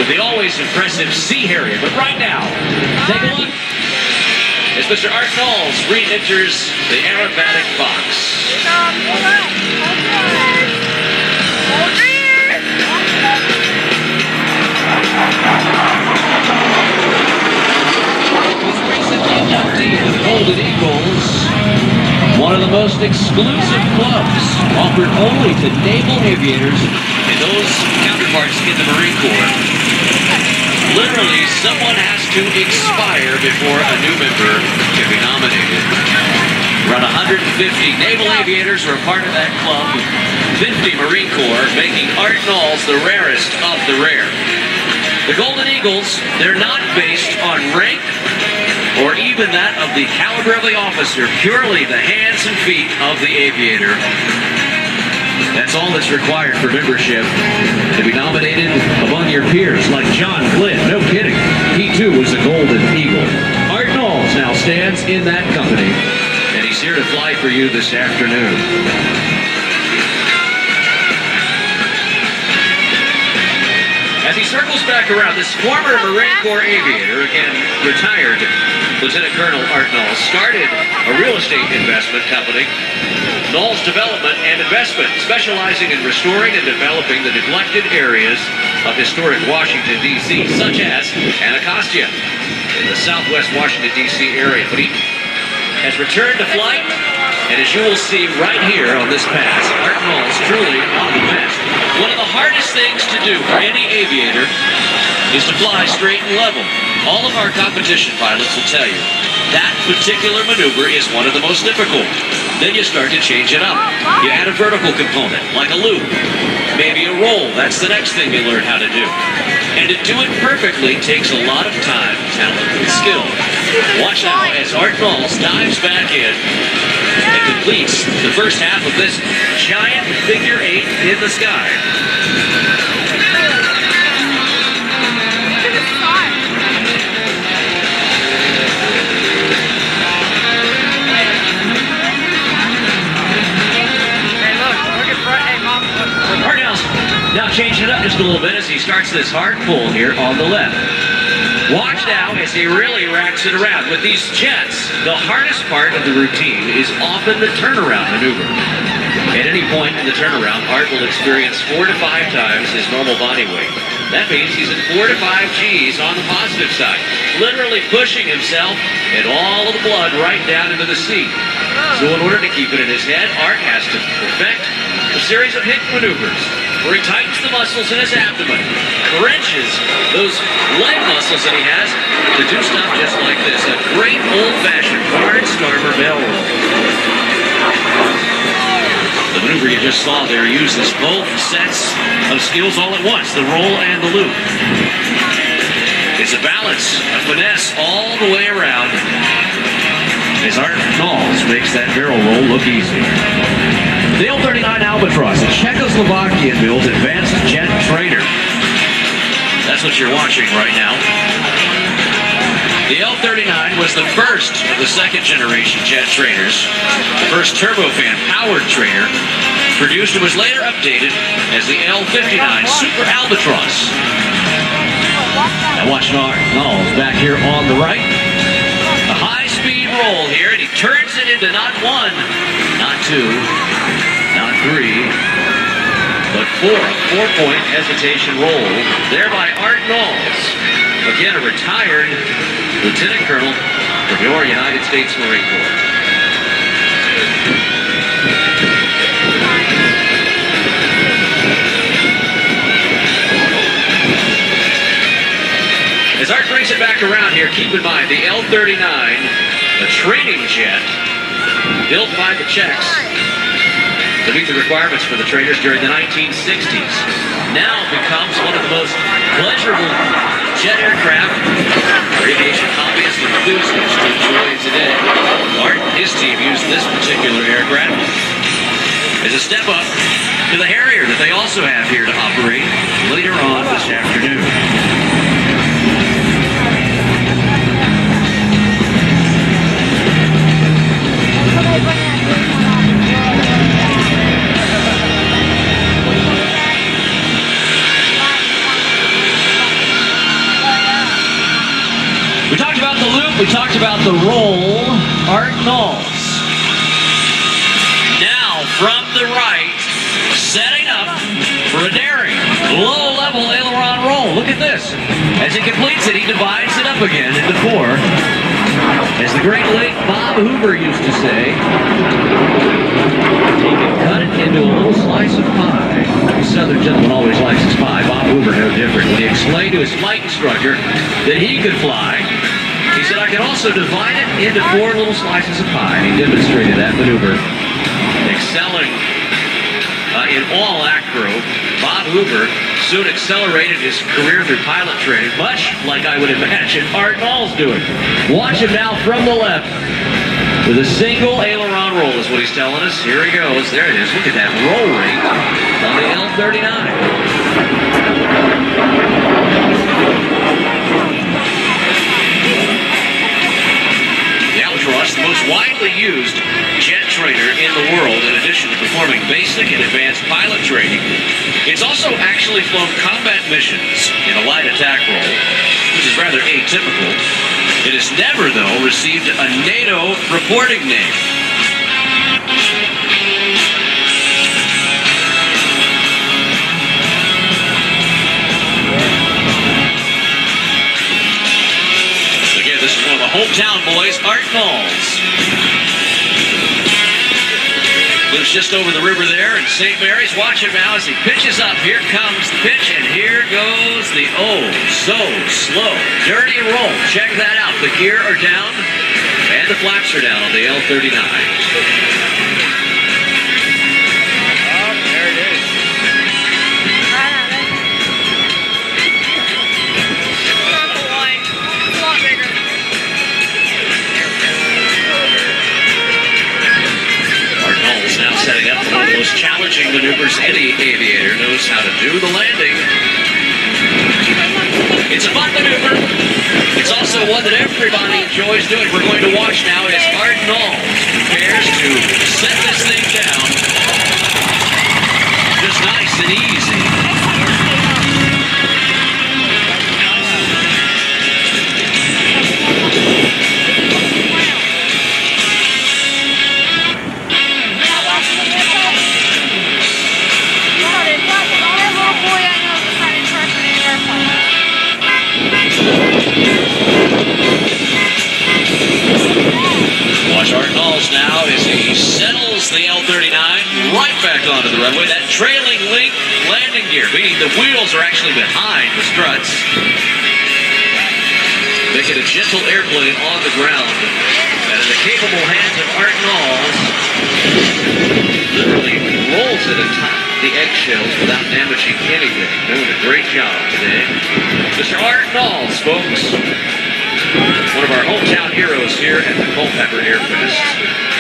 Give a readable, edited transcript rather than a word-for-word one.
with the always impressive Sea Harrier. But right now, take a look as Mr. Art Nalls re-enters the aerobatic box. This recent inductee of the Golden Eagles, one of the most exclusive clubs offered only to naval aviators and those counterparts in the Marine Corps. Literally, someone has to expire before a new member can be nominated. Around 150 naval aviators were a part of that club, 50 Marine Corps, making Art Nalls the rarest of the rare. The Golden Eagles, they're not based on rank or even that of the caliber of the officer, purely the hands and feet of the aviator. That's all that's required for membership, to be nominated among your peers, like John Flynn. No kidding. He too was a Golden Eagle. Art Nalls now stands in that company, and he's here to fly for you this afternoon. As he circles back around, this former Marine Corps aviator, again retired Lieutenant Colonel Art Nalls, started a real estate investment company, Nalls Development and Investment, specializing in restoring and developing the neglected areas of historic Washington, D.C., such as Anacostia in the southwest Washington, D.C. area. But he has returned to flight, and as you will see right here on this pass, Art Nalls truly one of the best. One of the hardest things to do for any aviator is to fly straight and level. All of our competition pilots will tell you that particular maneuver is one of the most difficult. Then you start to change it up. You add a vertical component, like a loop, maybe a roll. That's the next thing you learn how to do. And to do it perfectly takes a lot of time, talent, and skill. Watch now as Art Nalls dives back in and completes the first half of this giant figure 8 in the sky. Art Nalls now changing it up just a little bit as he starts this hard pull here on the left. Watch now as he really racks it around. With these jets, the hardest part of the routine is often the turnaround maneuver. At any point in the turnaround, Art will experience 4 to 5 times his normal body weight. That means he's at 4 to 5 G's on the positive side, literally pushing himself and all of the blood right down into the seat. So in order to keep it in his head, Art has to perfect a series of hip maneuvers where he tightens the muscles in his abdomen, wrenches those leg muscles that he has to do stuff just like this. A great old-fashioned barnstormer bell roll. The maneuver you just saw there uses both sets of skills all at once, the roll and the loop. It's a balance, a finesse all the way around as Art Nalls makes that barrel roll look easy. The L-39 Albatros, a Czechoslovakian-built advanced jet trainer. That's what you're watching right now. The L-39 was the first of the second-generation jet trainers, the first turbofan-powered trainer, produced and was later updated as the L-59 Super Albatros. Now watch Art Nalls back here on the right. A high-speed roll here, and he turns it into not 1, not 2, not 3, but 4. A 4-point hesitation roll there by Art Nalls. Again, a retired Lieutenant Colonel from your United States Marine Corps. As Art brings it back around here, keep in mind the L-39, a training jet built by the Czechs to meet the requirements for the trainers during the 1960s, now becomes one of the most pleasurable jet aircraft for aviation hobbyists and enthusiasts to enjoy today. Art and his team used this particular aircraft as a step up to the Harrier that they also have here to operate later on this afternoon. loop, we talked about the roll, Art Nalls. Now, from the right, setting up for a daring, low-level aileron roll. Look at this. As he completes it, he divides it up again into 4. As the great late Bob Hoover used to say, he can cut it into a little slice of pie. The Southern gentleman always likes his pie. Bob Hoover, no different. When he explained to his flight instructor that he could fly, he said, I can also divide it into 4 little slices of pie. And he demonstrated that maneuver. Excelling in all acro, Bob Hoover soon accelerated his career through pilot training, much like I would imagine Art Nalls doing. Watch him now from the left with a single aileron roll is what he's telling us. Here he goes. There it is. Look at that roll rate on the L-39. The most widely used jet trainer in the world, in addition to performing basic and advanced pilot training. It's also actually flown combat missions in a light attack role, which is rather atypical. It has never, though, received a NATO reporting name. This is one of the hometown boys, Art Nalls. Lives just over the river there in St. Mary's. Watch him now as he pitches up. Here comes the pitch, and here goes the so slow, dirty roll. Check that out. The gear are down, and the flaps are down on the L-39. Setting up one of the most challenging maneuvers any aviator knows how to do, the landing. It's a fun maneuver. It's also one that everybody enjoys doing. We're going to watch now as Art Nalls prepares to set this thing down. Just nice and easy. Watch Art Nalls now as he settles the L-39 right back onto the runway. That trailing link landing gear, meaning the wheels are actually behind the struts. Making a gentle airplane on the ground. And in the capable hands of Art Nalls, literally rolls it atop the eggshells without damaging anything. Doing a great job today. Mr. Art Nalls, folks. One of our hometown heroes here at the Culpeper Air Fest.